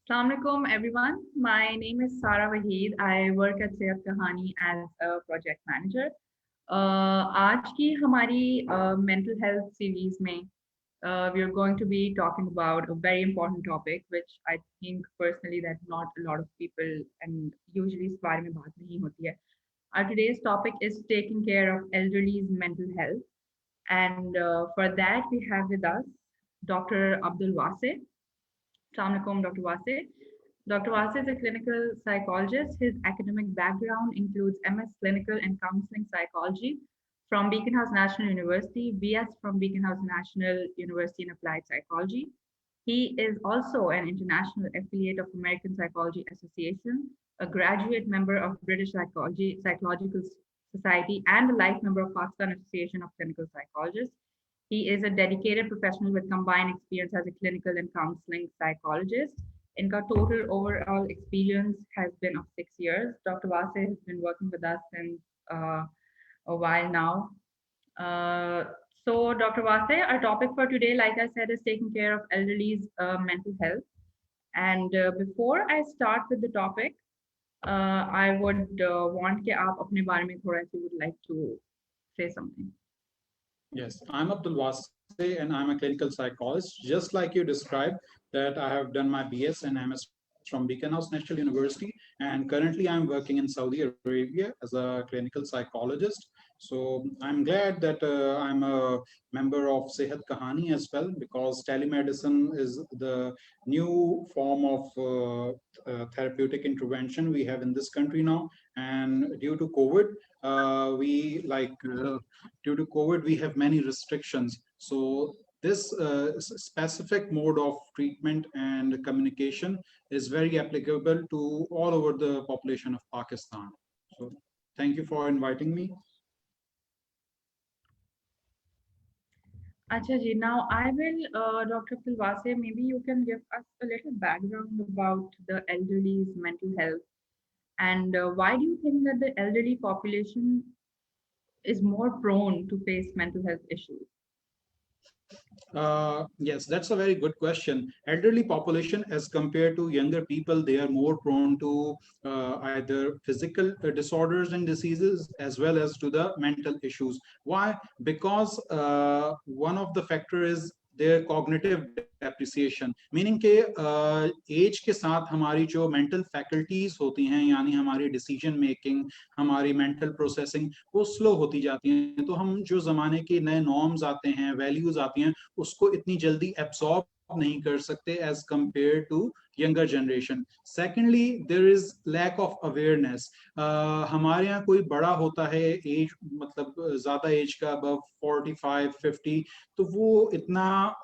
Assalamu alaikum everyone. My name is Sara Waheed. I work at Sehat Kahani as a project manager. आज की हमारी mental health series में we are going to be talking about a very important topic which I think personally that not a lot of people and usually इस बारे में बात नहीं होती है. Our today's topic is taking care of elderly's mental health, and for that we have with us Dr. Abdul Wase. Assalamu alaikum, Dr. Wase. Dr. Wase is a clinical psychologist. His academic background includes MS Clinical and Counseling Psychology from Beacon House National University, BS from Beacon House National University in Applied Psychology. He is also an international affiliate of American Psychology Association, a graduate member of British Psychological Society, and a life member of Pakistan Association of Clinical Psychologists. He is a dedicated professional with combined experience as a clinical and counseling psychologist. Inka total overall experience has been of 6 years. Dr. Vase has been working with us since a while now. Dr. Vase, our topic for today, like I said, is taking care of elderly's mental health. And before I start with the topic, I would want कि आप अपने बारे में थोड़ा सी would like to say something. Yes, I'm Abdul Wase and I'm a clinical psychologist. Just like you described, that I have done my BS and MS from Beacon House National University, and currently I'm working in Saudi Arabia as a clinical psychologist. So I'm glad that I'm a member of Sehat Kahani as well, because telemedicine is the new form of therapeutic intervention we have in this country now. And due to COVID, due to COVID, we have many restrictions. So this specific mode of treatment and communication is very applicable to all over the population of Pakistan. So thank you for inviting me. Acha ji, now I will, Dr. Pilwase, maybe you can give us a little background about the elderly's mental health, and why do you think that the elderly population is more prone to face mental health issues? Yes, that's a very good question. Elderly population, as compared to younger people, they are more prone to either physical disorders and diseases as well as to the mental issues. Why? Because one of the factor is their cognitive depreciation, meaning के as के साथ हमारी जो mental faculties होती हैं, यानी हमारी decision making, हमारी मेंटल प्रोसेसिंग, वो स्लो होती जाती हैं. तो हम जो जमाने के नए नॉर्म्स आते हैं, वैल्यूज आती हैं, उसको इतनी जल्दी एब्सॉर्ब नहीं कर सकते as compare to younger generation. Secondly, there is lack of awareness. हमारे यहाँ कोई बड़ा होता है एज, मतलब ज्यादा एज का, above 45 50, तो वो इतना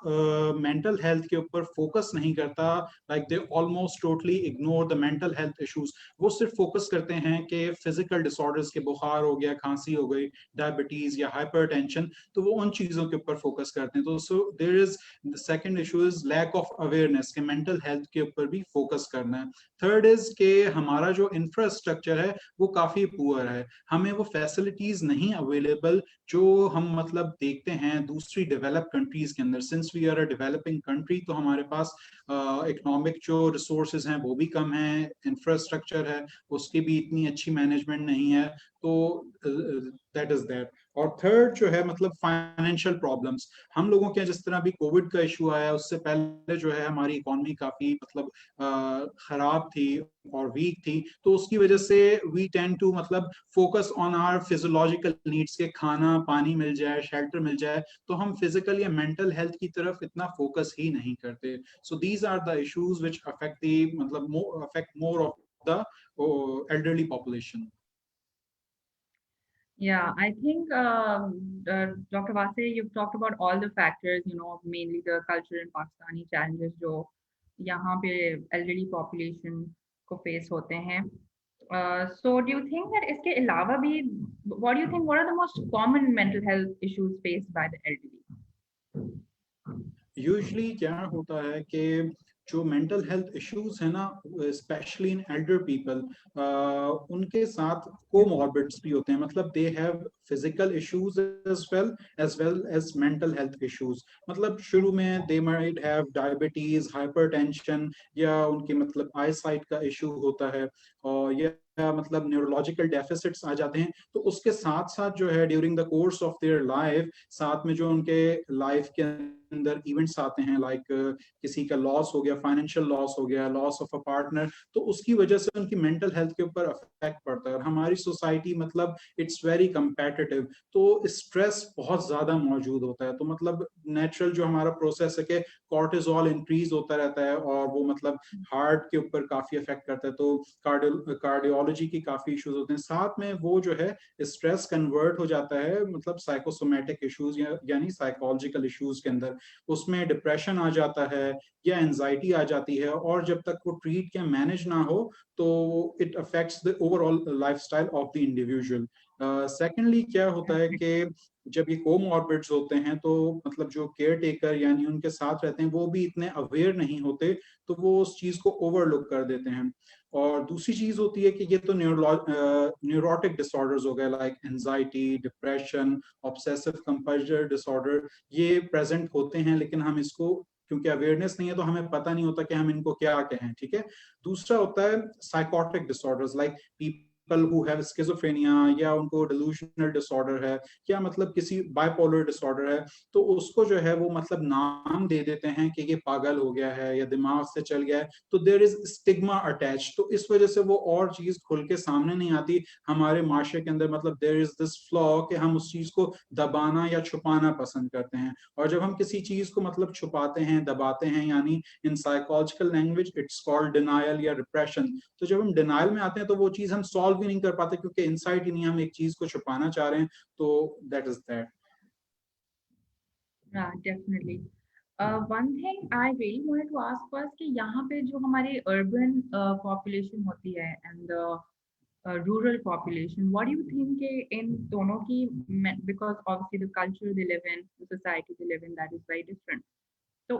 मेंटल हेल्थ के ऊपर फोकस नहीं करता. Like they almost totally ignore the mental health issues. वो सिर्फ फोकस करते हैं कि फिजिकल डिसऑर्डर्स के, बुखार हो गया, खांसी हो गई, डायबिटीज या हाइपरटेंशन, तो वो उन चीजों के ऊपर फोकस करते हैं. तो so there is the second issue is lack of awareness के मेंटल हेल्थ के ऊपर भी फोकस करना है. थर्ड इज के हमारा जो इंफ्रास्ट्रक्चर है वो काफी पुअर है. हमें वो फैसिलिटीज नहीं अवेलेबल जो हम मतलब देखते हैं दूसरी डेवलप कंट्रीज के अंदर. Since we are a developing country, तो हमारे पास इकोनॉमिक जो रिसोर्सेज हैं वो भी कम है, इंफ्रास्ट्रक्चर है उसकी भी इतनी अच्छी मैनेजमेंट नहीं है. तो दैट इज दैट. और थर्ड जो है मतलब फाइनेंशियल प्रॉब्लम्स. हम लोगों के जिस तरह भी कोविड का इशू आया, उससे पहले जो है हमारी इकोनॉमी काफी मतलब खराब थी और वीक थी. तो उसकी वजह से वी टेंड टू मतलब focus on our physiological needs के, खाना पानी मिल जाए, शेल्टर मिल जाए, तो हम फिजिकल या मेंटल हेल्थ की तरफ इतना फोकस ही नहीं करते. So these are the issues which affect the मतलब affect more of the elderly population. Yeah, I think Dr. Vase, you've talked about all the factors, mainly the cultural and Pakistani challenges जो यहाँ पे elderly population को face होते हैं. So do you think that इसके अलावा भी, what do you think, what are the most common mental health issues faced by the elderly? Usually क्या होता है कि जो मेंटल हेल्थ इश्यूज है ना, स्पेशली इन एल्डर पीपल, उनके साथ कोमॉर्बिड्स भी होते हैं, मतलब they have physical issues as well as mental health issues. मतलब शुरू में they might have diabetes, hypertension, या उनके मतलब आई साइट का इशू होता है, और या मतलब न्यूरोलॉजिकल डेफिसिट्स आ जाते हैं। तो उसके साथ साथ जो है during the course of their life, साथ में जो उनके लाइफ के अंदर इवेंट्स आते हैं, लाइक किसी का लॉस हो गया, फाइनेंशियल लॉस हो गया, लॉस ऑफ अ पार्टनर, तो उसकी वजह से उनकी मेंटल हेल्थ के ऊपर अफेक्ट पड़ता है। और हमारी सोसाइटी मतलब इट्स वेरी कंपेटिटिव, तो स्ट्रेस बहुत ज्यादा मौजूद होता है। तो मतलब नेचुरल जो हमारा प्रोसेस है कि कॉर्टिसोल इंक्रीज होता रहता है, और वो मतलब हार्ट के ऊपर काफी इफेक्ट करता है, तो कार्डियोलॉजी की काफी इश्यूज होते हैं। साथ में वो जो है स्ट्रेस कन्वर्ट हो जाता है मतलब साइकोसोमेटिक इश्यूज यानी साइकोलॉजिकल इश्यूज के अंदर, उसमें डिप्रेशन आ जाता है या एंजाइटी आ जाती है, और जब तक वो ट्रीट या मैनेज ना हो तो it affects the overall lifestyle of the individual. Secondly क्या होता है कि जब ये कोमॉर्बिड्स होते हैं तो मतलब जो केयर टेकर यानी उनके साथ रहते हैं वो भी इतने अवेयर नहीं होते, तो वो उस चीज को ओवरलुक कर देते हैं। और दूसरी चीज होती है कि ये तो न्यूरोटिक डिसऑर्डर्स हो गए, like anxiety, depression, obsessive compulsive disorder, ये प्रेजेंट होते हैं, लेकिन हम इसको क्योंकि अवेयरनेस नहीं है तो हमें पता नहीं होता कि हम इनको क्या कहें, ठीक है। दूसरा होता है psychotic disorders, like people who have schizophrenia, या उनको डिलूशनल डिसऑर्डर है, या मतलब किसी बाइपोलर डिसऑर्डर है, तो उसको जो है वो मतलब नाम दे देते हैं कि ये पागल हो गया है या दिमाग से चल गया है, तो देयर इज स्टिग्मा अटैच। तो इस वजह से वो और चीज खुल के सामने नहीं आती हमारे माशरे के अंदर, मतलब देयर इज दिस फ्लॉ कि हम उस चीज को दबाना या छुपाना पसंद करते हैं। और जब हम किसी चीज को मतलब छुपाते हैं, दबाते हैं, यानी in psychological language it's called denial या रिप्रेशन। तो जब हम डिनायल में आते हैं तो वो चीज हम सॉल्व भी नहीं कर पाते, क्योंकि इनसाइट ही नहीं, हम एक चीज को छुपाना चाह रहे हैं। तो that is that. Definitely. One thing I really wanted to ask was कि यहाँ पे जो हमारी अर्बन पॉपुलेशन होती है and rural population, what do you think कि इन दोनों की, because obviously the culture they live in, the society they live in, that is very different. तो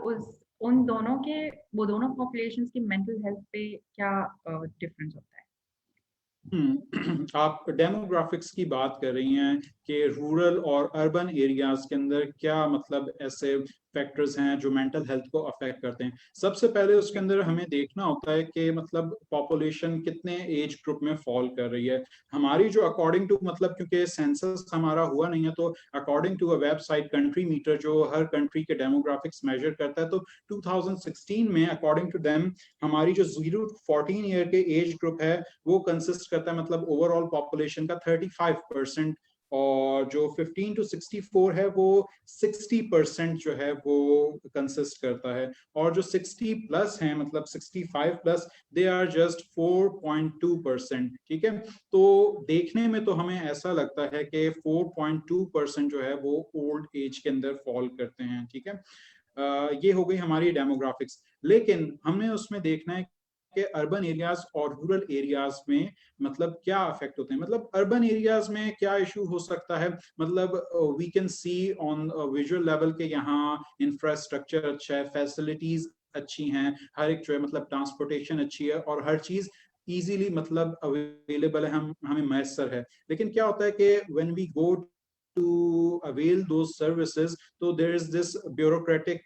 उन दोनों के, वो दोनों पॉपुलेशंस की मेंटल हेल्थ पे क्या डिफरेंस होता है? आप डेमोग्राफिक्स की बात कर रही हैं कि रूरल और अर्बन एरियाज के अंदर क्या मतलब ऐसे फैक्टर्स हैं जो मेंटल हेल्थ को अफेक्ट करते हैं। सबसे पहले उसके अंदर हमें देखना होता है कि मतलब पॉपुलेशन कितने एज ग्रुप में फॉल कर रही है। हमारी जो अकॉर्डिंग टू मतलब क्योंकि सेंसस हमारा हुआ नहीं है, तो according to a website country meter जो हर कंट्री के डेमोग्राफिक्स मेजर करता है, तो 2016 में अकॉर्डिंग टू देम हमारी जो 0 to 14 ईयर के एज ग्रुप है वो कंसिस्ट करता है मतलब ओवरऑल पॉपुलेशन का 35%, और जो 15 to 64 है वो 60% जो है वो कंसिस्ट करता है। और जो 60 प्लस है मतलब 65 प्लस, दे आर जस्ट 4.2%, ठीक है। तो देखने में तो हमें ऐसा लगता है कि 4.2% जो है वो ओल्ड एज के अंदर फॉल करते हैं, ठीक है। ये हो गई हमारी डेमोग्राफिक्स। लेकिन हमें उसमें देखना है कि अर्बन एरियाज और रूरल एरियाज में मतलब क्या अफेक्ट होते हैं। मतलब अर्बन एरियाज में क्या इशू हो सकता है, मतलब we can see on visual level के यहाँ इंफ्रास्ट्रक्चर अच्छा है, फैसिलिटीज अच्छी हैं, हर एक जो है मतलब ट्रांसपोर्टेशन अच्छी है, और हर चीज इजीली मतलब अवेलेबल है, हम हमें मैसर है। लेकिन क्या होता है कि when we go to avail those services, तो there is this bureaucratic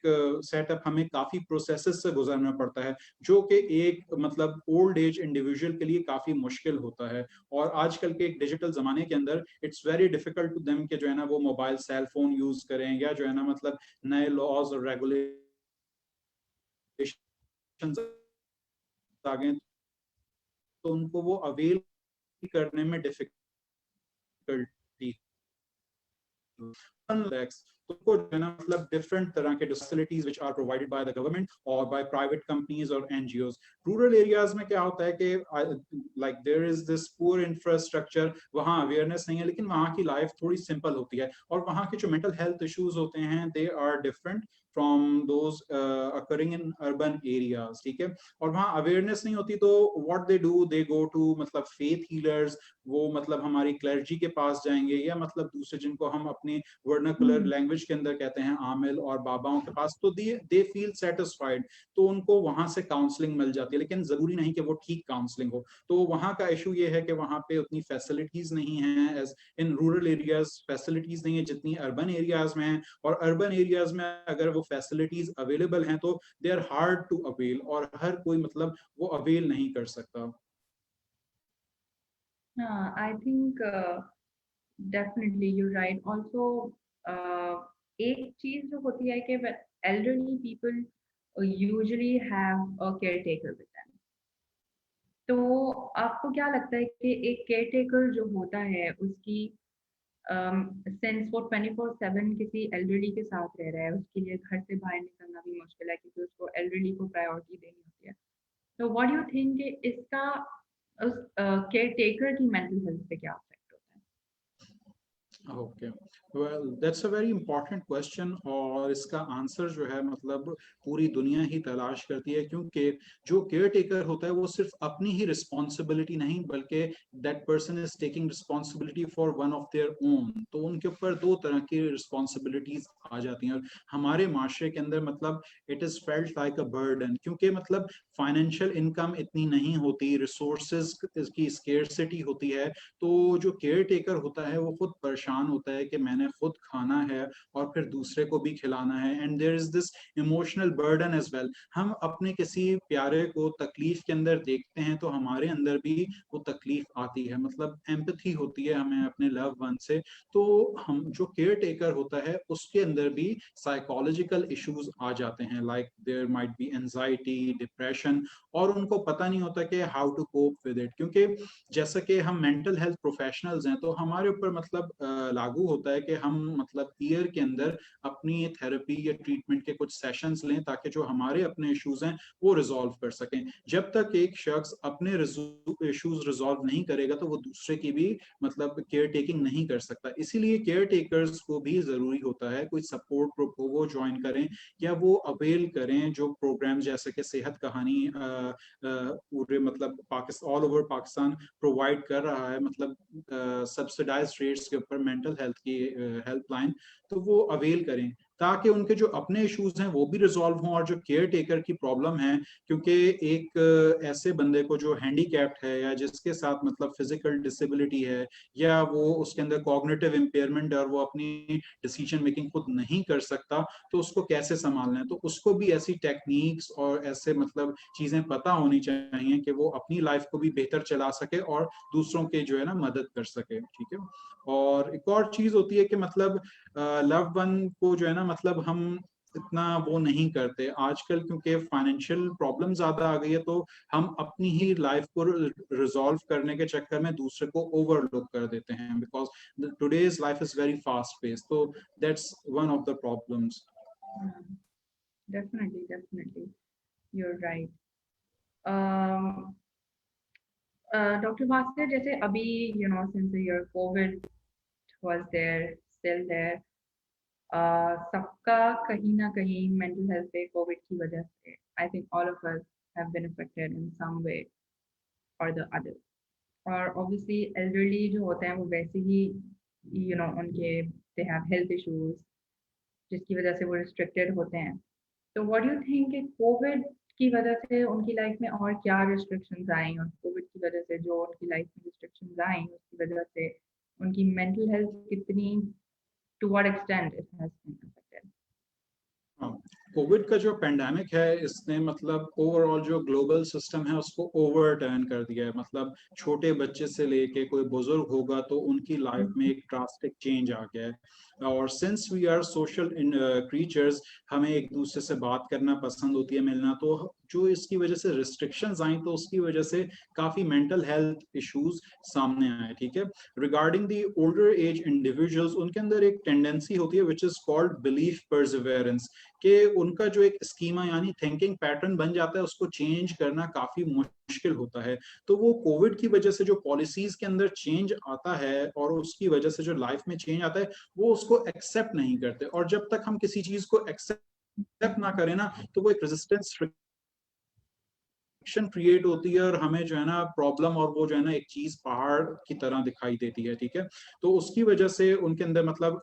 setup, हमें काफी प्रोसेसेस से गुजरना पड़ता है, जो कि एक मतलब ओल्ड एज इंडिविजुअल के लिए काफी मुश्किल होता है। और आजकल के एक डिजिटल जमाने के अंदर it's very difficult to them कि जो है ना वो मोबाइल सेल फोन यूज करें, या जो है ना मतलब नए लॉज और रेगुलेशंस आ गए, तो उनको वो अवेल करने में डिफिकल्टी। तो को जो है ना मतलब डिफरेंट तरह के facilities which are provided by the government और बाय प्राइवेट कंपनीज और एनजीओज। रूरल एरियाज में क्या होता है कि like there is this poor infrastructure, वहाँ अवेयरनेस नहीं है, लेकिन वहाँ की लाइफ थोड़ी सिंपल होती है, और वहाँ के जो मेंटल हेल्थ इश्यूज होते हैं they are different from those occurring in urban areas, ठीक है। और वहाँ अवेयरनेस नहीं होती, तो what they do, they go to मतलब फेथ हीलर्स, वो मतलब हमारी क्लर्जी के पास जाएंगे, या मतलब दूसरे जिनको हम अपने वर्नाकुलर लैंग्वेज के अंदर कहते हैं आमिल और बाबाओं के पास, तो दे फील सेटिस्फाइड, तो उनको वहां से काउंसलिंग मिल जाती है, लेकिन जरूरी नहीं कि वो ठीक काउंसलिंग हो। तो वहां का इशू ये है कि वहां पे उतनी फैसिलिटीज नहीं है, as in rural areas facilities नहीं है जितनी अर्बन एरियाज में है, और अर्बन एरियाज में अगर वो फैसिलिटीज अवेलेबल हैं तो they are hard to avail, और हर कोई मतलब वो अवेल नहीं कर सकता। हाँ, I think definitely you right also. एक चीज जो होती है कि elderly people usually have a care taker with them. तो आपको क्या लगता है कि एक केयर टेकर जो होता है उसकी सिंस वो 24/7 किसी एल्डरली के साथ रह रहा है, उसके लिए घर से बाहर निकलना भी मुश्किल है क्योंकि उसको एल्डरली को प्रायोरिटी देनी होती है। तो व्हाट डू यू थिंक कि इसका उस केयर टेकर की मेंटल हेल्थ पे क्या इफेक्ट होता है? Okay, well that's a very important question, और इसका आंसर जो है मतलब पूरी दुनिया ही तलाश करती है, क्योंकि जो केयर टेकर होता है वो सिर्फ अपनी ही रिस्पॉन्सिबिलिटी नहीं, बल्कि that person is taking responsibility for one of their own, तो उनके ऊपर दो तरह की रिस्पॉन्सिबिलिटीज आ जाती हैं। और हमारे माशरे के अंदर मतलब it is felt like a burden, क्योंकि मतलब फाइनेंशियल इनकम इतनी नहीं होती, रिसोर्सेज की स्केर्सिटी होती है, तो जो केयर टेकर होता है वो खुद परेशान होता है कि मैंने खुद खाना है और फिर दूसरे को भी खिलाना है, and there is this emotional burden as well. हम अपने किसी प्यारे को तकलीफ के अंदर देखते हैं तो हमारे अंदर भी वो तकलीफ आती है, मतलब एम्पैथी होती है हमें अपने लव वन से। तो हम जो केयर टेकर होता है उसके अंदर भी साइकोलॉजिकल इश्यूज आ जाते हैं, like there might be anxiety, depression, और उनको पता नहीं होता कि how to cope with it, क्योंकि जैसा कि हम मेंटल हेल्थ प्रोफेशनल्स हैं तो हमारे ऊपर मतलब लागू होता है कि हम मतलब ईयर के अंदर अपनी थेरेपी या ट्रीटमेंट के कुछ सेशंस लें ताकि जो हमारे अपने इश्यूज हैं वो रिजॉल्व कर सकें। जब तक एक शख्स अपने इश्यूज रिजॉल्व नहीं करेगा तो वो दूसरे की भी मतलब केयर टेकिंग नहीं कर सकता। इसीलिए केयर टेकर्स को भी जरूरी होता है कोई सपोर्ट ग्रुप को वो ज्वाइन करें या वो अवेल करें जो प्रोग्राम जैसे कि सेहत कहानी पूरे मतलब Pakistan, all over Pakistan provide कर रहा है, मतलब सब्सिडाइज रेट्स के ऊपर मेंटल हेल्थ की हेल्पलाइन, तो वो अवेल करें ताकि उनके जो अपने इश्यूज हैं वो भी रिजॉल्व हों, और जो केयर टेकर की प्रॉब्लम है, क्योंकि एक ऐसे बंदे को जो हैंडीकैप्ड है या जिसके साथ मतलब फिजिकल डिसेबिलिटी है या वो उसके अंदर कॉग्निटिव इम्पेयरमेंट है और वो अपनी डिसीजन मेकिंग खुद नहीं कर सकता, तो उसको कैसे संभालना है, तो उसको भी ऐसी टेक्निक्स और ऐसे मतलब चीजें पता होनी चाहिए कि वो अपनी लाइफ को भी बेहतर चला सके और दूसरों के जो है ना मदद कर सके। ठीक है, और एक और चीज होती है कि मतलब लव वन को जो है ना मतलब हम इतना वो नहीं करते आजकल, क्योंकि फाइनेंशियल प्रॉब्लम ज्यादा आ गई है, तो हम अपनी ही लाइफ को रिजॉल्व करने के चक्कर में दूसरे को ओवरलुक कर देते हैं, because today's life is very fast pace, तो that's one of the problems. Definitely definitely you are right. Doctor Bhaskar, जैसे अभी since year Covid was there, still there, सबका कहीं ना कहीं मेंटल हेल्थ पे कोविड की वजह से I think all of us have been affected in some way और द अदर। और ऑब्वियसली एल्डरली जो होते हैं वो वैसे ही उनके दे हैव हेल्थ इश्यूज जिसकी वजह से वो रिस्ट्रिक्टेड होते हैं। तो व्हाट डू यू थिंक कि कोविड की वजह से उनकी लाइफ में और क्या रिस्ट्रिक्शंस आई, और कोविड की वजह से जो उनकी लाइफ में रिस्ट्रिक्शंस आई उसकी वजह से उनकी मेंटल हेल्थ कितनी, to what extent it has been affected? COVID का जो पेंडेमिक है इसने मतलब ओवरऑल जो ग्लोबल सिस्टम है उसको ओवरटर्न कर दिया है, मतलब छोटे बच्चे से लेके कोई बुजुर्ग होगा तो उनकी लाइफ में एक ड्रास्टिक चेंज आ गया है। और since we are social creatures, हमें एक दूसरे से बात करना पसंद होती है, मिलना, तो जो इसकी वजह से रिस्ट्रिक्शंस आई तो उसकी वजह से काफी मेंटल हेल्थ इश्यूज सामने आए। ठीक है, regarding the older age individuals, उनके अंदर एक टेंडेंसी होती है which is called belief perseverance, कि उनका जो एक स्कीमा यानी थिंकिंग पैटर्न बन जाता है उसको चेंज करना काफी मुश्किल होता है। तो वो कोविड की वजह से जो पॉलिसीज के अंदर चेंज आता है और उसकी वजह से जो लाइफ में चेंज आता है वो उसको एक्सेप्ट नहीं करते, और जब तक हम किसी चीज को एक्सेप्ट ना करें ना तो वो एक रेजिस्टेंस रिस्ट्रिक्शन क्रिएट होती है और हमें जो है ना प्रॉब्लम और वो जो है ना एक चीज पहाड़ की तरह दिखाई देती है, ठीक है। तो उसकी वजह से उनके अंदर मतलब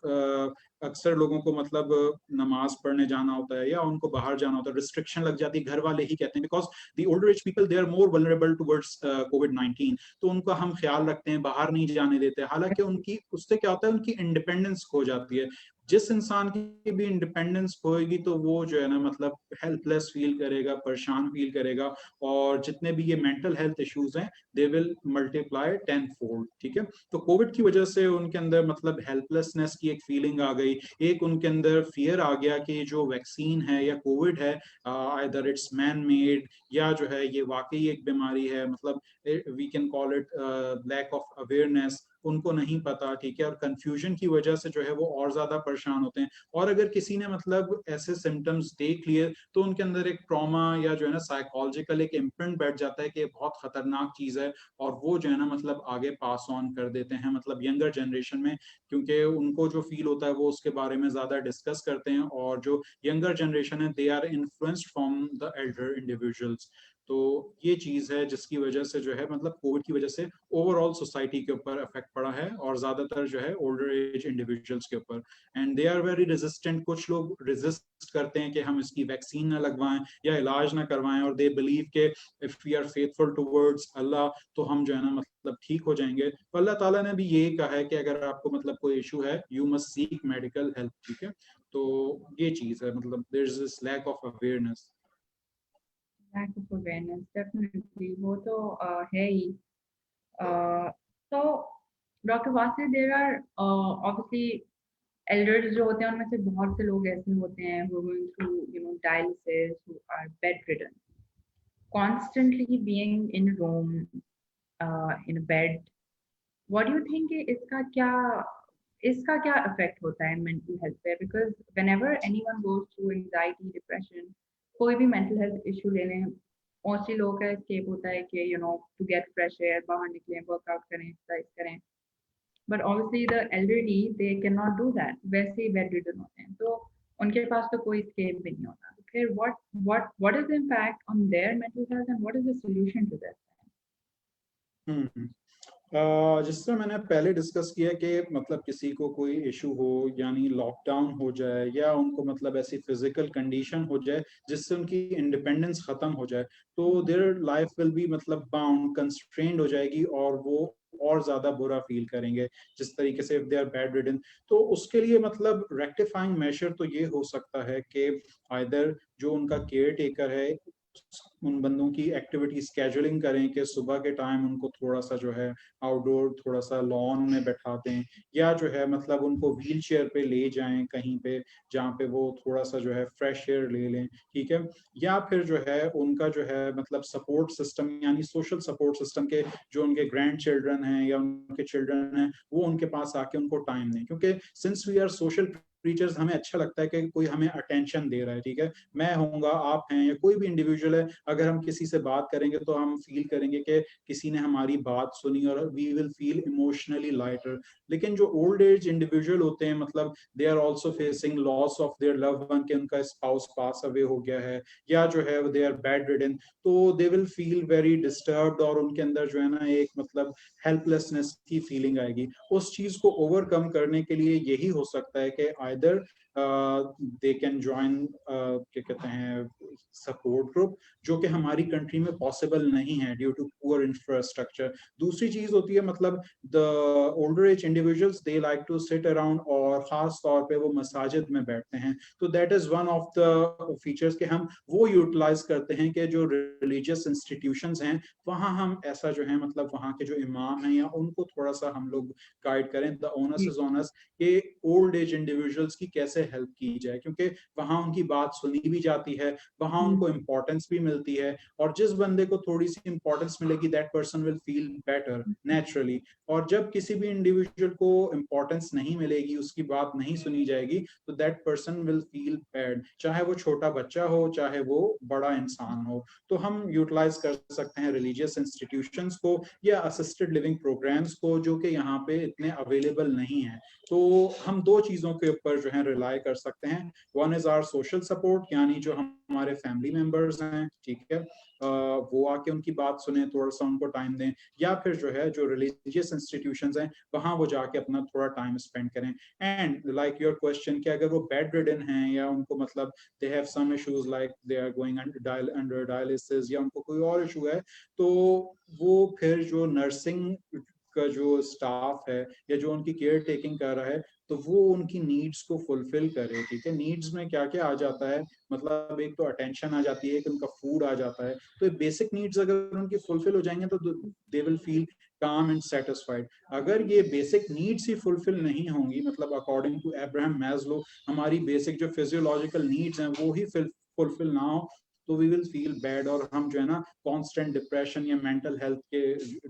अक्सर लोगों को मतलब नमाज पढ़ने जाना होता है या उनको बाहर जाना होता है, रिस्ट्रिक्शन लग जाती है, घर वाले ही कहते हैं, because the older age people they are more vulnerable towards कोविड-19, तो उनका हम ख्याल रखते हैं, बाहर नहीं जाने देते, हालांकि उनकी उससे क्या होता है, उनकी इंडिपेंडेंस खो जाती है। जिस इंसान की भी इंडिपेंडेंस होएगी तो वो जो है ना मतलब हेल्पलेस फील करेगा, परेशान फील करेगा, और जितने भी ये मेंटल हेल्थ इश्यूज हैं दे विल मल्टीप्लाई 10 फोल्ड, ठीक है। तो कोविड की वजह से उनके अंदर मतलब हेल्पलेसनेस की एक फीलिंग आ गई, एक उनके अंदर फियर आ गया कि जो वैक्सीन है या कोविड है, आइदर इट्स मैन मेड या जो है ये वाकई एक बीमारी है, मतलब we can call it lack of awareness, उनको नहीं पता, ठीक है। और कंफ्यूजन की वजह से जो है वो और ज्यादा परेशान होते हैं, और अगर किसी ने मतलब ऐसे सिम्टम्स देख लिए तो उनके अंदर एक ट्रॉमा या जो है ना साइकोलॉजिकल एक इम्प्रिंट बैठ जाता है कि ये बहुत खतरनाक चीज है, और वो जो है ना मतलब आगे पास ऑन कर देते हैं मतलब यंगर जनरेशन में, क्योंकि उनको जो फील होता है वो उसके बारे में ज्यादा डिस्कस करते हैं, और जो यंगर जनरेशन है they are influenced from the elder individuals. तो ये चीज है जिसकी वजह से जो है मतलब कोविड की वजह से ओवरऑल सोसाइटी के ऊपर इफेक्ट पड़ा है, और ज्यादातर जो है ओल्डर एज इंडिविजुअल्स के ऊपर, and they are very resistant. कुछ लोग रेजिस्ट करते हैं कि हम इसकी वैक्सीन ना लगवाएं या इलाज ना करवाएं, और दे बिलीव के if we are faithful towards Allah तो हम जो है ना मतलब ठीक हो जाएंगे। तो अल्लाह ताला ने भी ये कहा है कि अगर आपको मतलब कोई इशू है you must seek medical help, ठीक है। तो ये चीज है, मतलब there is this lack of awareness. Lack of awareness definitely, वो तो है ही। तो डॉक्टर वासी, देर आर ऑब्वियसली एल्डर्स जो होते हैं उनमें से बहुत से लोग ऐसे होते हैं who are going through dialysis, who are bedridden, constantly being in a room, in a bed. What do you think कि इसका क्या इफेक्ट होता है मेंटल हेल्थ पे? Because whenever anyone goes through anxiety, depression, कोई भी मेंटल हेल्थ इशू ले लें, मोस्टली लोगों का escape होता है कि टू गेट फ्रेश एयर, बाहर निकलें, वर्कआउट करें, एक्सरसाइज करें। But obviously the elderly they can not do that, वैसे ही बेड रिडन होते हैं, तो उनके पास तो कोई स्केप भी नहीं होता। तो फिर what is the impact on their mental health and what is the solution to this? हम्म। जिस तरह मैंने पहले डिस्कस किया कि मतलब किसी को कोई इशू हो, यानी लॉकडाउन हो जाए या उनको मतलब ऐसी फिजिकल कंडीशन हो जाए जिससे उनकी इंडिपेंडेंस खत्म हो जाए, तो देयर लाइफ विल बी मतलब बाउंड, कंस्ट्रेंड हो जाएगी, और वो और ज्यादा बुरा फील करेंगे जिस तरीके से if they are bedridden. तो उसके लिए मतलब रेक्टिफाइंग मेजर तो ये हो सकता है कि आइदर जो उनका केयर टेकर है उन बंदों की एक्टिविटी स्केजुलिंग करें कि सुबह के टाइम उनको थोड़ा सा जो है आउटडोर थोड़ा सा लॉन में बैठा दें, या जो है मतलब उनको व्हील चेयर पे ले जाएं कहीं पे जहाँ पे वो थोड़ा सा जो है फ्रेश एयर ले लें, ठीक है। या फिर जो है उनका जो है मतलब सपोर्ट सिस्टम यानी सोशल सपोर्ट सिस्टम के जो उनके ग्रैंड चिल्ड्रन हैं या उनके चिल्ड्रन हैं वो उनके पास आके उनको टाइम दें, क्योंकि since we are social creatures हमें अच्छा लगता है कि कोई हमें अटेंशन दे रहा है, ठीक है। मैं होऊंगा, आप हैं, या कोई भी इंडिविजुअल है, अगर हम किसी से बात करेंगे तो हम फील करेंगे कि किसी ने हमारी बात सुनी, और we will feel emotionally lighter. लेकिन जो ओल्ड एज इंडिविजुअल होते हैं मतलब they are also facing loss of their love one, के उनका स्पाउस पास अवे हो गया है या जो है दे आर बेड रिडन, तो they will feel very disturbed, और उनके अंदर जो है ना एक मतलब हेल्पलेसनेस की फीलिंग आएगी। उस चीज को ओवरकम करने के लिए यही हो सकता है कि आइदर दे कैन ज्वाइन क्या कहते हैं सपोर्ट ग्रुप, जो कि हमारी कंट्री में पॉसिबल नहीं है ड्यू टू पुअर इंफ्रास्ट्रक्चर। दूसरी चीज होती है मतलब the older age individuals they like to sit around, और खास तौर पे वो मसाजिद में बैठते हैं, तो that is one of the features के हम वो यूटिलाइज करते हैं कि जो रिलीजियस इंस्टीट्यूशंस हैं वहाँ हम ऐसा जो है मतलब वहाँ के जो इमाम हैं या उनको थोड़ा सा हम लोग गाइड करें, द ओनस इज ऑनस, कि ओल्ड एज इंडिविजुअल्स की कैसे हेल्प की जाए, क्योंकि वहाँ उनकी बात सुनी भी जाती है, वहाँ उनको इम्पोर्टेंस भी मिलती है, और जिस बंदे को थोड़ी सी इंपॉर्टेंस मिलेगी that person will feel better naturally. और जब किसी भी इंडिविजुअल को इंपॉर्टेंस नहीं मिलेगी, उसकी बात नहीं सुनी जाएगी, तो that person will feel bad, चाहे वो छोटा बच्चा हो चाहे वो बड़ा इंसान हो। तो हम यूटिलाइज कर सकते हैं रिलीजियस इंस्टीट्यूशंस को या असिस्टेड लिविंग प्रोग्राम्स को, जो कि यहाँ पे इतने अवेलेबल नहीं है। तो हम दो चीजों के ऊपर जो है रिलाई अप्लाई कर सकते हैं। One is our social support, यानी जो हमारे फैमिली मेंबर्स हैं, ठीक है, वो आके उनकी बात सुने, थोड़ा सा उनको टाइम दें, या फिर जो है जो रिलीजियस इंस्टीट्यूशंस हैं वहां वो जाके अपना थोड़ा टाइम स्पेंड करें। एंड लाइक योर क्वेश्चन कि अगर वो बेड रिडन हैं या उनको मतलब they have some issues like they are going under dialysis या उनको कोई और इशू है, तो वो फिर जो नर्सिंग का जो स्टाफ है या जो उनकी केयर टेकिंग कर रहा है, तो वो उनकी नीड्स को फुलफिल करे। ठीक है, नीड्स में क्या क्या आ जाता है, मतलब एक तो अटेंशन आ जाती है, एक उनका फूड आ जाता है। तो बेसिक नीड्स अगर उनकी फुलफिल हो जाएंगे तो दे विल फील काम एंड सेटिस्फाइड। अगर ये बेसिक नीड्स ही फुलफिल नहीं होंगी, मतलब अकॉर्डिंग टू अब्राहम मैस्लो हमारी बेसिक जो फिजियोलॉजिकल नीड्स हैं वो ही फुलफिल ना हो, तो वी विल फील बैड और हम जो है ना कांस्टेंट डिप्रेशन या मेंटल हेल्थ के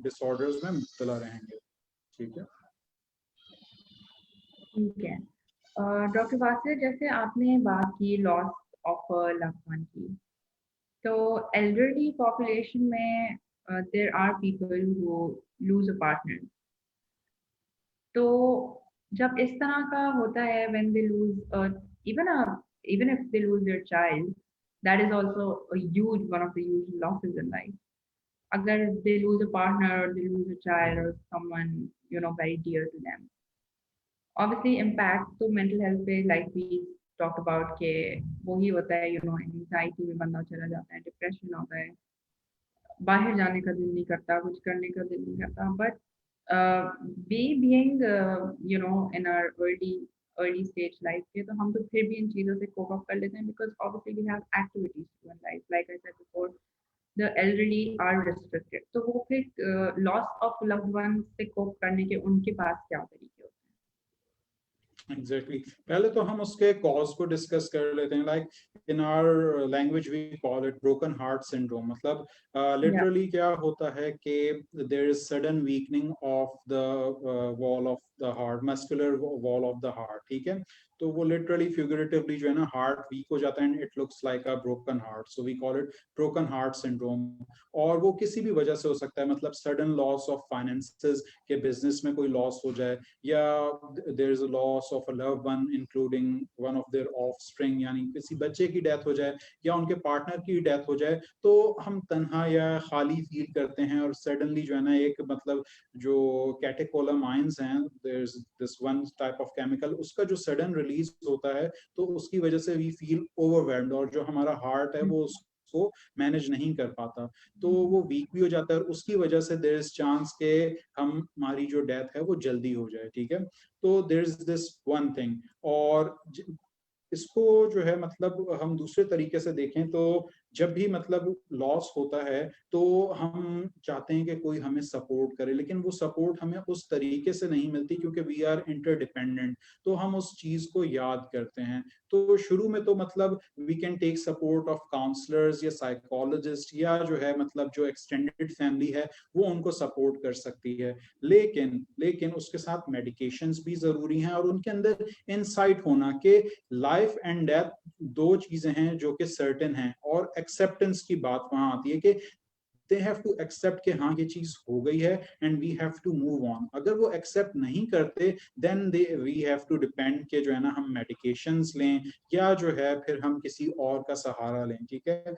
डिसऑर्डर्स में मुब्तला रहेंगे। ठीक है, ठीक है। डॉक्टर वासिर, जैसे आपने बात की लॉस ऑफ लव्ड वन की, तो एल्डरली पॉपुलेशन में there are people who lose a partner. तो जब इस तरह का होता है, when they lose even even if they lose their child, that is also a huge one of the huge losses in life. Agar they lose a partner or they lose a child or someone very dear to them, obviously impact तो mental health पे like we talked about के वो ही होता है, anxiety में बंदा चला जाता है, depression होता है, बाहर जाने का दिल नहीं करता, कुछ करने का दिल नहीं करता। But we being in our early stage life के, तो हम तो फिर भी इन चीज़ों से cope up कर लेते हैं, because obviously we have activities to in life, like I said before, the elderly are restricted। तो वो फिर loss of loved one से cope करने के उनके पास क्या तरीके होते एग्जैक्टली पहले तो हम उसके कॉज को डिस्कस कर लेते हैं। Like in our language we call it broken heart syndrome. मतलब हैं? Yeah, लिटरली क्या होता है कि there is sudden weakening of the wall of the heart, muscular wall of the heart. ठीक है, तो वो लिटरली फिगरेटिवली जो है ना हार्ट वीक हो जाता है and it looks like a broken heart, so we call it broken heart syndrome. और वो किसी भी वजह से हो सकता है, मतलब सडन लॉस ऑफ फाइनेंसेस के बिजनेस में कोई लॉस हो जाए, या there is a loss of a loved one including one of their offspring, यानी किसी बच्चे की डेथ हो जाए या उनके पार्टनर की डेथ हो जाए, तो हम तन्हा या खाली फील करते हैं। और सडनली जो है ना एक मतलब जो कैटेकोलामाइंस हैं, there is this one type of chemical, उसका जो सडन रिलीज होता है, तो उसकी वजह से वी फील ओवरवेल्म्ड, और जो हमारा हार्ट है वो उसको मैनेज नहीं कर पाता, तो वो वीक भी हो जाता है, और उसकी वजह से देयर इज चांस के हमारी जो डेथ है वो जल्दी हो जाए। ठीक है, तो there is this one thing. और इसको जो है मतलब हम दूसरे तरीके से देखें तो जब भी मतलब लॉस होता है तो हम चाहते हैं कि कोई हमें सपोर्ट करे, लेकिन वो सपोर्ट हमें उस तरीके से नहीं मिलती क्योंकि वी आर इंटरडिपेंडेंट, तो हम उस चीज को याद करते हैं। तो शुरू में तो मतलब we can take support of counsellors या साइकोलॉजिस्ट, या जो है मतलब जो एक्सटेंडेड फैमिली है वो उनको सपोर्ट कर सकती है, लेकिन लेकिन उसके साथ मेडिकेशंस भी जरूरी हैं, और उनके अंदर इनसाइट होना कि लाइफ एंड डेथ दो चीजें हैं जो कि सर्टेन हैं, और एक्सेप्टेंस की बात वहां आती है कि दे हैव टू एक्सेप्ट कि हाँ ये चीज हो गई है and we have to move on. अगर वो एक्सेप्ट नहीं करते then they we have to depend के जो है ना हम मेडिकेशंस लें या जो है फिर हम किसी और का सहारा लें। ठीक है,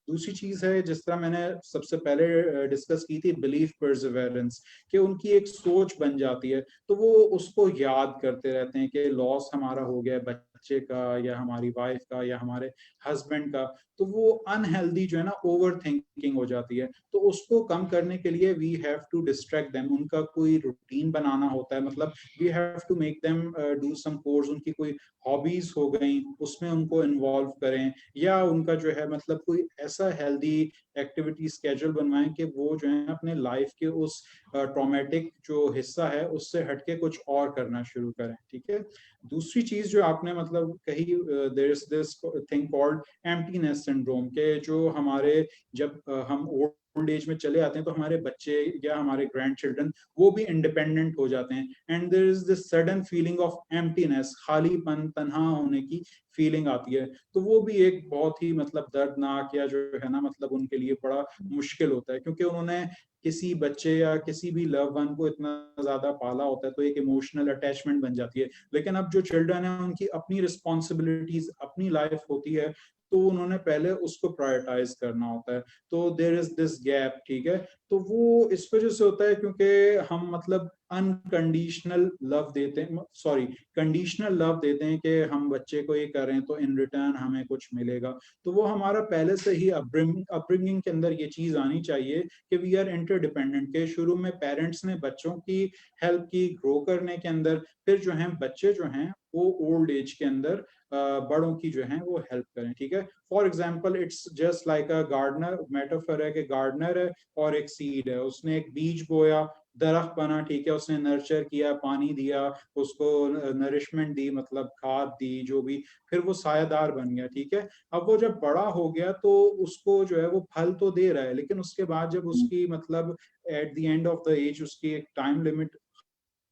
दूसरी चीज है जिस तरह मैंने सबसे पहले डिस्कस की थी, बिलीफ परसिवेरेंस, कि उनकी एक सोच बन जाती है, तो वो उसको याद करते रहते हैं कि लॉस हमारा हो गया बच्चे का या हमारी वाइफ का या हमारे हस्बैंड का, तो वो अनहेल्दी जो है ना ओवर थिंकिंग हो जाती है। तो उसको कम करने के लिए we have to distract them, उनका कोई रूटीन बनाना होता है, मतलब we have to make them do some course, उनकी कोई हॉबीज हो गई उसमें उनको इन्वॉल्व करें, या उनका जो है मतलब कोई ऐसा हेल्दी एक्टिविटी स्केड्यूल बनवाएं कि वो जो है अपने लाइफ के उस ट्रॉमेटिक जो हिस्सा है उससे हटके कुछ और करना शुरू करें। ठीक है, दूसरी चीज जो आपने मतलब कही, there is this thing called emptiness syndrome, के जो हमारे जब हम ओल्ड ओल्ड एज में चले आते हैं तो हमारे बच्चे या हमारे ग्रैंड चिल्ड्रन वो भी इंडिपेंडेंट हो जाते हैं, and there is this sudden feeling of emptiness, खालीपन, तन्हा होने की फीलिंग आती है। तो वो भी एक बहुत ही मतलब दर्दनाक या जो है ना मतलब उनके लिए बड़ा मुश्किल होता है, क्योंकि उन्होंने किसी बच्चे या किसी भी लव वन को इतना ज्यादा पाला होता है, तो एक इमोशनल अटैचमेंट बन जाती है। लेकिन अब जो चिल्ड्रन है उनकी अपनी रिस्पॉन्सिबिलिटीज, अपनी लाइफ होती है, तो उन्होंने पहले उसको प्रायोरिटाइज करना होता है। तो देयर इज दिस गैप, ठीक है। तो वो इस वजह से होता है क्योंकि हम मतलब अनकंडीशनल लव देते हैं, सॉरी कंडीशनल लव देते हैं कि हम बच्चे को ये करें तो इन रिटर्न हमें कुछ मिलेगा। तो वो हमारा पहले से ही अपब्रिंगिंग के अंदर ये चीज आनी चाहिए कि वी आर इंटरडिपेंडेंट, के शुरू में पेरेंट्स ने बच्चों की हेल्प की ग्रो करने के अंदर, फिर जो है बच्चे जो हैं वो ओल्ड एज के अंदर बड़ों की जो है वो हेल्प करें, ठीक है। For example it's just like a gardener, metaphor है कि गार्डनर है और एक सीड है, उसने एक बीज बोया, दरख्त बना, ठीक है, उसने नर्चर किया, पानी दिया, उसको नरिशमेंट दी, मतलब खाद दी, जो भी, फिर वो सायादार बन गया, ठीक है। अब वो जब बड़ा हो गया तो उसको जो है वो फल तो दे रहा है, लेकिन उसके बाद जब उसकी मतलब at the end of the age उसकी एक टाइम लिमिट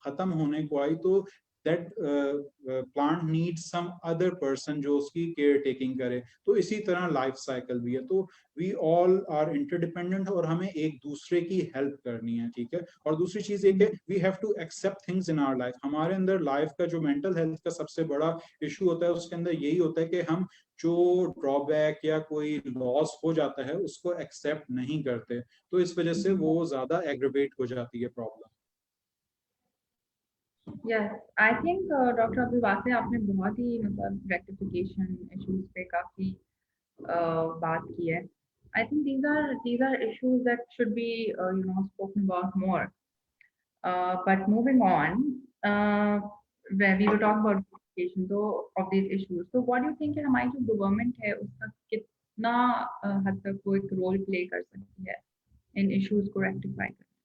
खत्म होने को आई, तो that plant need some other person जो उसकी केयर टेकिंग करे। तो इसी तरह लाइफ साइकिल भी है। तो वी ऑल आर इंटरडिपेंडेंट और हमें एक दूसरे की हेल्प करनी है, ठीक है। और दूसरी चीज ये कि we have to accept things in our life. हमारे अंदर लाइफ का जो मेंटल हेल्थ का सबसे बड़ा इशू होता है उसके अंदर यही होता है कि हम जो ड्रॉबैक या कोई लॉस हो जाता है उसको एक्सेप्ट नहीं करते, तो इस वजह से वो ज्यादा एग्रीवेट हो जाती है problem. Yes, I think doctor Abdul Wase आपने बहुत ही मतलब रेक्टिफिकेशन इश्यूज पे काफी बात की है। I think these are issues that should be spoken about more. But moving on, where we were talking about rectification so of these issues, so what do you think है हमारी जो government है उसका कितना हद तक वो एक रोल प्ले कर सकती है इन इश्यूज को रेक्टिफाई करने?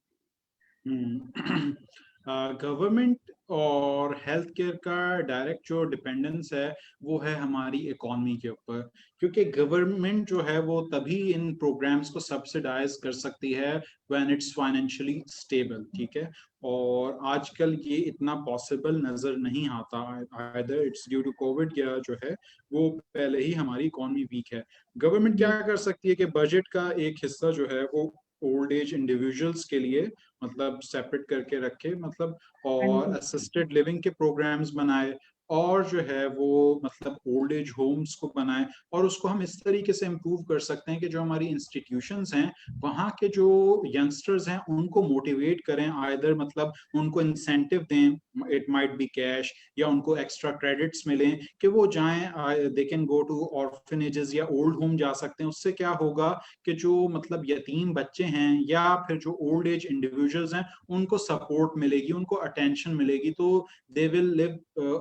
गवर्नमेंट और हेल्थ केयर का डायरेक्ट जो डिपेंडेंस है वो है हमारी इकोनॉमी के ऊपर, क्योंकि गवर्नमेंट जो है वो तभी इन प्रोग्राम्स को सब्सिडाइज कर सकती है व्हेन इट्स फाइनेंशियली स्टेबल, ठीक है। और आजकल ये इतना पॉसिबल नजर नहीं आता, either it's due to covid या जो है वो पहले ही हमारी इकोनॉमी वीक है। गवर्नमेंट क्या कर सकती है कि बजट का एक हिस्सा जो है वो ओल्ड एज इंडिविजुअल्स के लिए मतलब सेपरेट करके रखे, मतलब हाँ और जी। असिस्टेड लिविंग के प्रोग्राम्स बनाए, और जो है वो मतलब ओल्ड एज होम्स को बनाए। और उसको हम इस तरीके से इम्प्रूव कर सकते हैं कि जो हमारी इंस्टीट्यूशंस हैं वहाँ के जो यंगस्टर्स हैं उनको मोटिवेट करें, आइदर मतलब उनको इंसेंटिव दें, इट माइट बी कैश या उनको एक्स्ट्रा क्रेडिट्स मिलें कि वो जाएं, they can go to orphanages या ओल्ड होम जा सकते हैं। उससे क्या होगा कि जो मतलब यतीम बच्चे हैं या फिर जो ओल्ड एज इंडिविजुअल्स हैं उनको सपोर्ट मिलेगी, उनको अटेंशन मिलेगी, तो they will live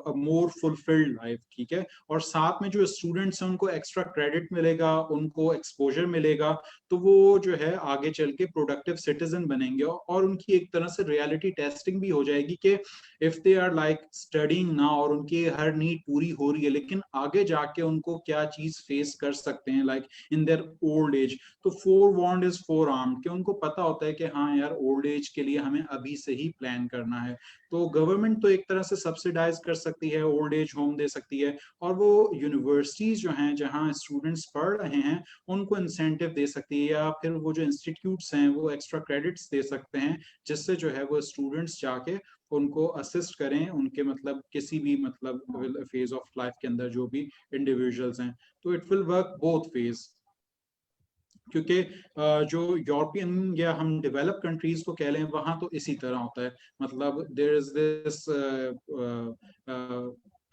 a more fulfilled life, ठीक है। और साथ में जो स्टूडेंट्स हैं उनको एक्स्ट्रा क्रेडिट मिलेगा, उनको एक्सपोजर मिलेगा, तो वो जो है आगे चल के प्रोडक्टिव सिटीजन बनेंगे। और उनकी एक तरह से रियलिटी टेस्टिंग भी हो जाएगी कि if they are like studying now और उनकी हर नीड पूरी हो रही है, लेकिन आगे जाके उनको क्या चीज फेस कर सकते हैं like in their old age. तो forewarned is forearmed, कि उनको पता होता है कि हाँ यार ओल्ड एज के लिए हमें अभी से ही प्लान करना है। तो गवर्नमेंट तो एक तरह से सब्सिडाइज कर सकती है, ओल्ड एज होम दे सकती है, और वो यूनिवर्सिटीज जो हैं जहाँ स्टूडेंट्स पढ़ रहे हैं उनको इंसेंटिव दे सकती है, या फिर वो जो इंस्टीट्यूट्स हैं वो एक्स्ट्रा क्रेडिट्स दे सकते हैं, जिससे जो है वो स्टूडेंट्स जाके उनको असिस्ट करें उनके मतलब किसी भी मतलब फेज ऑफ लाइफ के अंदर जो भी इंडिविजुअल्स हैं। तो it will work both phase, क्योंकि जो यूरोपियन या हम डेवलप कंट्रीज को कह लें वहां तो इसी तरह होता है, मतलब देयर इज दिस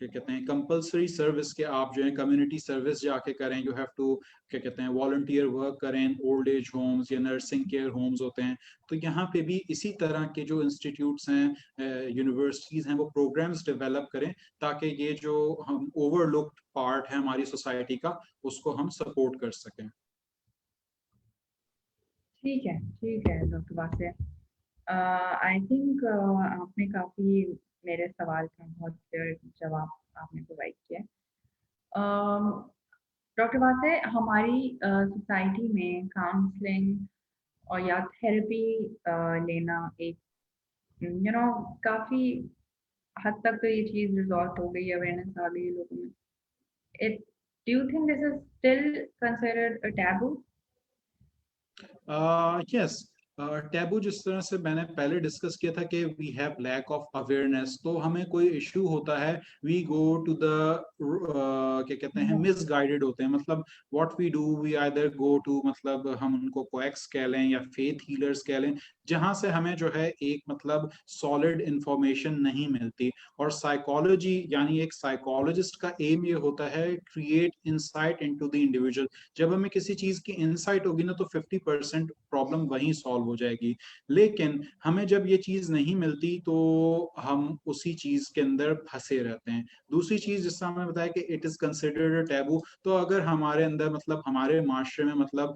क्या कहते हैं कंपलसरी सर्विस के आप जो है कम्युनिटी सर्विस जाके करें, यू हैव टू क्या कहते हैं वॉलंटियर वर्क करें, ओल्ड एज होम्स या नर्सिंग केयर होम्स होते हैं। तो यहाँ पे भी इसी तरह के जो इंस्टीट्यूट्स हैं, यूनिवर्सिटीज हैं, वो प्रोग्राम्स डेवलप करें ताकि ये जो हम ओवरलुक्ड पार्ट है हमारी सोसाइटी का उसको हम सपोर्ट कर सकें। ठीक है डॉक्टर वासे। आई थिंक आपने काफी मेरे सवाल का बहुत क्लियर जवाब आपने प्रोवाइड किया है। डॉक्टर वासे, हमारी सोसाइटी में काउंसलिंग और या थेरेपी लेना एक काफी हद तक तो ये चीज रिजॉल्व हो गई, अवेयरनेस आ गई है लोगों में। It do you think this is still considered a taboo? Yes, taboo जिस तरह से मैंने पहले डिस्कस किया था कि we have lack of awareness, तो हमें कोई इशू होता है, वी गो टू द क्या कहते हैं, मिसगाइडेड होते हैं। मतलब what we do, we either go to, मतलब हम उनको कोएक्स कह लें या फेथ हीलर्स कह लें, जहां से हमें जो है एक मतलब सॉलिड इंफॉर्मेशन नहीं मिलती। और साइकोलॉजी यानी एक साइकोलॉजिस्ट का एम ये होता है, create insight into the individual. जब हमें किसी चीज की इंसाइट होगी ना, तो 50% प्रॉब्लम वहीं सॉल्व हो जाएगी। लेकिन हमें जब ये चीज नहीं मिलती तो हम उसी चीज के अंदर फंसे रहते हैं। दूसरी चीज जिससे हमें बताया कि इट इज कंसिडर्ड टैबू, तो अगर हमारे अंदर मतलब हमारे माशरे में मतलब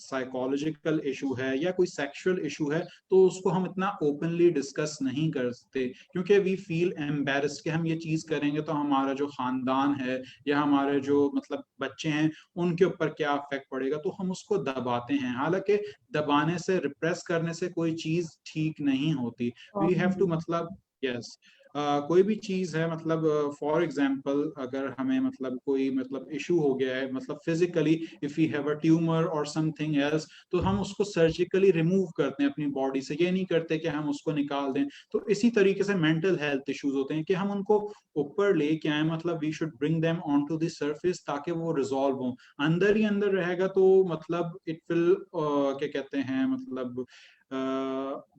साइकोलॉजिकल इशू है या कोई सेक्सुअल इशू है, तो उसको हम इतना ओपनली डिस्कस नहीं करते, क्योंकि वी फील एम्बेरस्ड कि हम ये चीज करेंगे तो हमारा जो खानदान है या हमारे जो मतलब बच्चे हैं उनके ऊपर क्या इफेक्ट पड़ेगा, तो हम उसको दबाते हैं। हालांकि दबाने से, रिप्रेस करने से कोई चीज ठीक नहीं होती। वी हैव टू मतलब, यस, कोई भी चीज है, मतलब फॉर एग्जांपल अगर हमें मतलब कोई मतलब इशू हो गया है, मतलब physically, if you have a tumour और समथिंग एल्स, तो हम उसको सर्जिकली रिमूव करते हैं अपनी बॉडी से, ये नहीं करते कि हम उसको निकाल दें। तो इसी तरीके से मेंटल हेल्थ इश्यूज होते हैं कि हम उनको ऊपर लेके आए, मतलब we should bring them on to the surface ताकि वो रिजॉल्व हो। अंदर ही अंदर रहेगा तो मतलब इट विल क्या कहते हैं, मतलब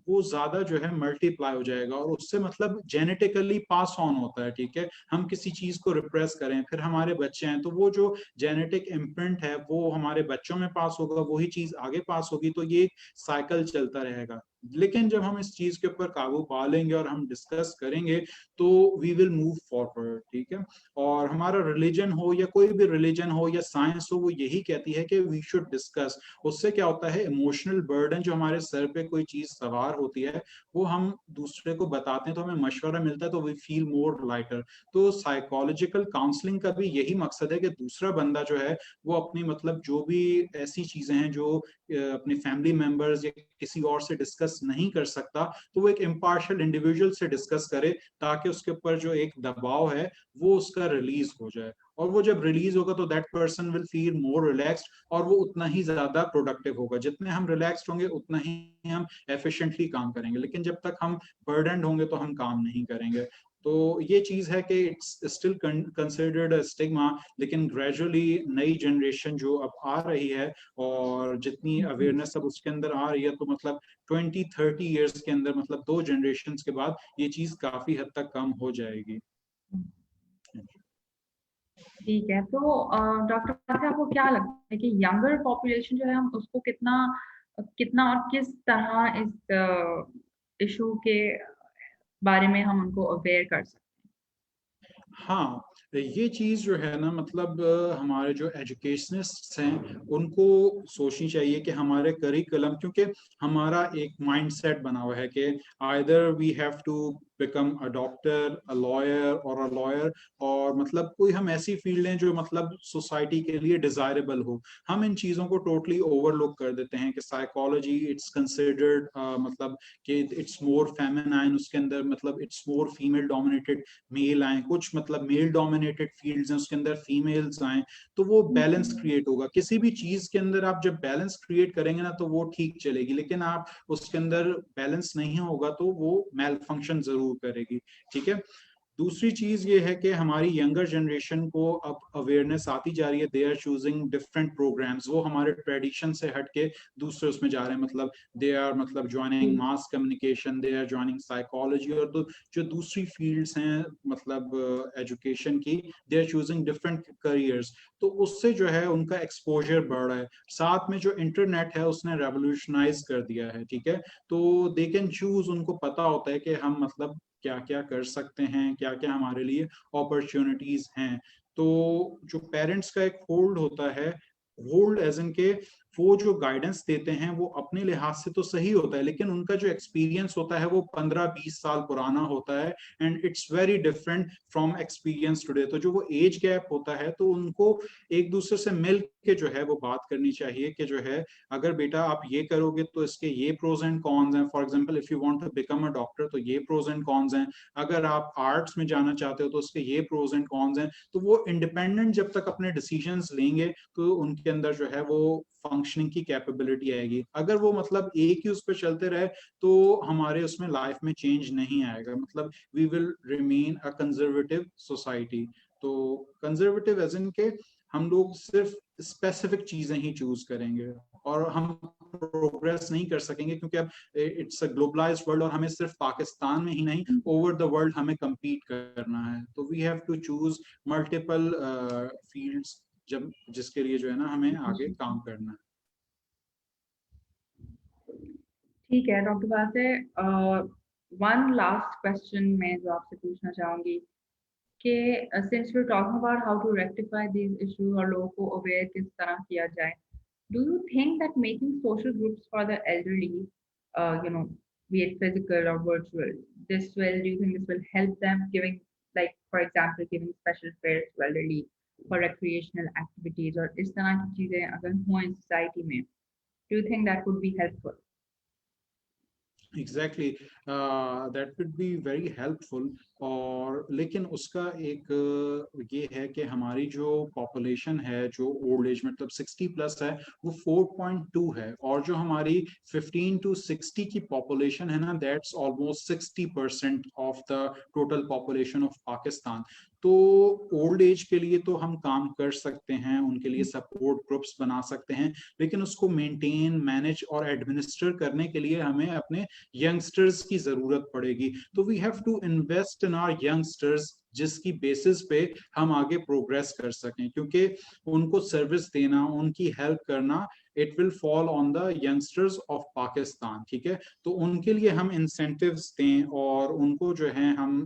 वो ज्यादा जो है मल्टीप्लाई हो जाएगा, और उससे मतलब जेनेटिकली पास ऑन होता है। ठीक है, हम किसी चीज को रिप्रेस करें, फिर हमारे बच्चे हैं, तो वो जो जेनेटिक इम्प्रिंट है वो हमारे बच्चों में पास होगा, वही चीज आगे पास होगी, तो ये साइकिल चलता रहेगा। लेकिन जब हम इस चीज के ऊपर काबू पा लेंगे और हम डिस्कस करेंगे, तो वी विल मूव फॉरवर्ड। ठीक है, और हमारा रिलीजन हो या कोई भी रिलीजन हो या साइंस हो, वो यही कहती है कि वी शुड डिस्कस। उससे क्या होता है, इमोशनल बर्डन जो हमारे सर पे कोई चीज सवार होती है, वो हम दूसरे को बताते हैं तो हमें मशवरा मिलता है, तो वी फील मोर लाइटर। तो साइकोलॉजिकल काउंसलिंग का भी यही मकसद है कि दूसरा बंदा जो है वो अपनी मतलब जो भी ऐसी चीजें हैं जो अपने फैमिली मेंबर्स या किसी और से डिस्कस नहीं कर सकता, तो वो एक इम्पार्शियल इंडिविजुअल से डिस्कस करे, ताकि उसके ऊपर जो एक दबाव है वो उसका रिलीज हो जाए। और वो जब रिलीज होगा तो that person will feel more relaxed, और वो उतना ही ज्यादा प्रोडक्टिव होगा। जितने हम रिलैक्स्ड होंगे उतना ही हम एफिशिएंटली काम करेंगे। लेकिन जब तक हम बर्डनड होंगे तो हम काम नहीं करेंगे। तो ये चीज है कि इट्स स्टिल कंसिडर्ड स्टिग्मा, लेकिन ग्रेजुअली नई जनरेशन जो अब आ रही है, और जितनी अवेयरनेस अब उसके अंदर आ रही है, तो मतलब 20-30 ईयर्स के अंदर, मतलब 2 जनरेशन के बाद ये चीज काफी हद तक कम हो जाएगी। ठीक है, तो डॉक्टर से आपको क्या लगता है कि यंगर पॉपुलेशन जो है, हम उसको कितना कितना और किस तरह इस इशू के बारे में हम उनको अवेयर कर सकते हाँ, ये चीज जो है ना, मतलब हमारे जो एजुकेशनिस्ट हैं उनको सोचनी चाहिए कि हमारे करिकुलम, क्योंकि हमारा एक माइंडसेट बना हुआ है कि either we have to become a doctor, a lawyer और अ लॉयर, और मतलब कोई हम ऐसी फील्ड हैं जो मतलब सोसाइटी के लिए डिजायरेबल हो। हम इन चीजों को टोटली ओवरलुक कर देते हैं कि साइकोलॉजी इट्स कंसिडर्ड मतलब कि इट्स मोर फेमिनाइन, उसके अंदर मतलब it's more female dominated, male आए, कुछ मतलब मेल डोमिनेटेड फील्ड्स हैं उसके अंदर फीमेल्स आए, तो वो बैलेंस हैं? क्रिएट होगा। किसी भी चीज के अंदर आप जब बैलेंस क्रिएट करेंगे ना, तो वो ठीक चलेगी। लेकिन आप उसके अंदर बैलेंस नहीं होगा तो वो मेल फंक्शन जरूर करेगी। ठीक है, दूसरी चीज ये है कि हमारी यंगर जनरेशन को अब अवेयरनेस आती जा रही है, they are choosing different programmes, वो हमारे ट्रेडिशन से हट के दूसरे उसमें जा रहे हैं। मतलब दे आर मतलब joining mass communication, they are joining psychology, और जो दूसरी फील्ड्स हैं मतलब एजुकेशन की, they are choosing different careers. तो उससे जो है उनका एक्सपोजर बढ़ रहा है। साथ में जो इंटरनेट है उसने रेवोल्यूशनाइज कर दिया है। ठीक है, तो दे कैन चूज, उनको पता होता है कि हम मतलब क्या क्या कर सकते हैं, क्या क्या हमारे लिए अपॉर्चुनिटीज हैं। तो जो पेरेंट्स का एक होल्ड होता है, होल्ड एज इन के वो जो गाइडेंस देते हैं वो अपने लिहाज से तो सही होता है, लेकिन उनका जो एक्सपीरियंस होता है वो 15-20 साल पुराना होता है, and it's very different from experience today. तो जो वो एज गैप होता है, तो उनको एक दूसरे से मिल के जो है वो बात करनी चाहिए कि जो है अगर बेटा आप ये करोगे तो इसके ये प्रोज एंड कॉन्स हैं। For example if you want to become a doctor तो ये प्रोज एंड कॉन्स हैं, अगर आप आर्ट्स में जाना चाहते हो तो उसके ये प्रोज एंड कॉन्स हैं। तो वो इंडिपेंडेंट जब तक अपने डिसीजंस लेंगे तो उनके अंदर जो है वो फंक्शनिंग की कैपेबिलिटी आएगी। अगर वो मतलब एक ही उस पर चलते रहे तो हमारे उसमें लाइफ में चेंज नहीं आएगा, मतलब we will remain a conservative society. तो कंजर्वेटिव एज इन के हम लोग सिर्फ स्पेसिफिक चीजें ही चूज करेंगे और हम प्रोग्रेस नहीं कर सकेंगे, क्योंकि अब इट्स अ ग्लोबलाइज्ड वर्ल्ड और हमें सिर्फ पाकिस्तान में ही नहीं ओवर द वर्ल्ड हमें compete करना है। तो we have to choose multiple fields जब जिसके लिए जो है ना हमें आगे काम करना है। ठीक है doctor Wasay, one last question मैं जो आपसे पूछना चाहूंगी कि since we talking about how to rectify these issues और लोगों को अवेयर किस तरह किया जाए, do you think that making social groups for the elderly, you know, be it physical or virtual, do you think this will help them giving, like, for example, giving special fares to elderly for recreational activities or इस तरह की चीजें अगर हो in society में, do you think that would be helpful? Exactly, that would be very helpful. और लेकिन उसका एक ये है कि हमारी जो पॉपुलेशन है जो ओल्ड एज मतलब 60+ है वो 4.2 है, और जो हमारी 15 to 60 की पॉपुलेशन है ना that's almost 60% of the total population of Pakistan. तो ओल्ड एज के लिए तो हम काम कर सकते हैं, उनके लिए सपोर्ट ग्रुप्स बना सकते हैं, लेकिन उसको मेंटेन मैनेज और एडमिनिस्टर करने के लिए हमें अपने यंगस्टर्स की जरूरत पड़ेगी। तो we have to invest in our youngsters जिसकी बेसिस पे हम आगे प्रोग्रेस कर सकें, क्योंकि उनको सर्विस देना उनकी हेल्प करना it will fall on the youngsters of Pakistan. ठीक है, तो उनके लिए हम इंसेंटिव्स दें और उनको जो है हम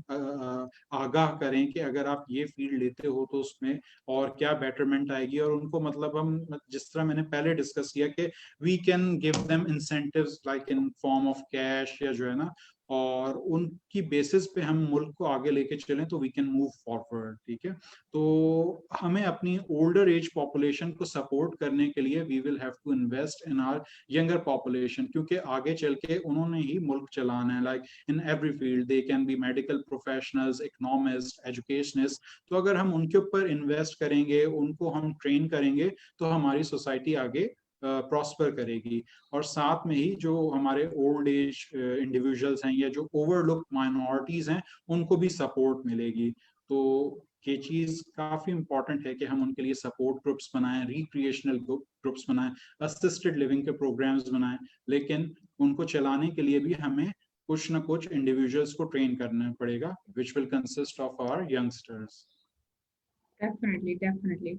आगाह करें कि अगर आप ये फील्ड लेते हो तो उसमें और क्या बेटरमेंट आएगी, और उनको मतलब हम जिस तरह मैंने पहले डिस्कस किया कि we can give them incentives like in form of cash या जो है ना, और उनकी बेसिस पे हम मुल्क को आगे लेके चलें तो वी कैन मूव फॉरवर्ड। ठीक है, तो हमें अपनी ओल्डर एज पॉपुलेशन को सपोर्ट करने के लिए we will have to invest in our younger population, क्योंकि आगे चल के उन्होंने ही मुल्क चलाना है। Like in every field they can be medical professionals, economist, educationist. तो अगर हम उनके ऊपर इन्वेस्ट करेंगे, उनको हम ट्रेन करेंगे तो हमारी सोसाइटी आगे प्रॉस्पर करेगी। और साथ में ही जो हमारे ओल्ड एज इंडिविजुअल्स हैं या जो ओवरलुक माइनॉरिटीज हैं उनको भी सपोर्ट मिलेगी। तो ये चीज काफी इंपॉर्टेंट है कि हम उनके लिए सपोर्ट ग्रुप्स बनाएं, रिक्रिएशनल ग्रुप्स बनाएं, असिस्टेड लिविंग के प्रोग्राम्स बनाएं, लेकिन उनको चलाने के लिए भी हमें कुछ ना कुछ इंडिविजुअल्स को ट्रेन करना पड़ेगा which will consist of our youngsters. Definitely, definitely.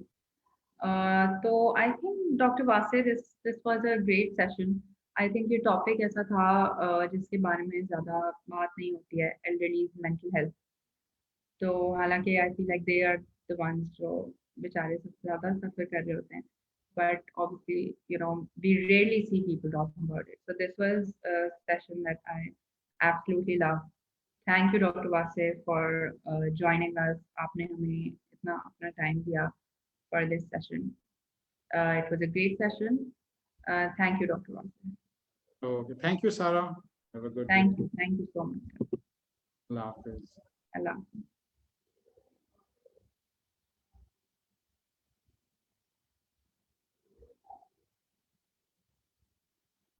तो I think doctor Wasay, this was a great session. I think ये टॉपिक ऐसा था जिसके बारे में ज़्यादा बात नहीं होती है, एल्डरलीज मेंटल हेल्थ। तो हालांकि I feel like they are the ones जो बेचारे सबसे ज़्यादा सफ़र कर रहे होते हैं, but obviously, you know, we rarely see people talking about it. So this was a session that I absolutely loved. Thank you, Dr. Vase, for joining us. आपने हमें इतना अपना टाइम दिया for this session. It was a great session. Thank you, Dr. Vase. Okay, thank you, Sarah. Have a good day. Thank you. Thank you so much. Allah Hafiz. Allah.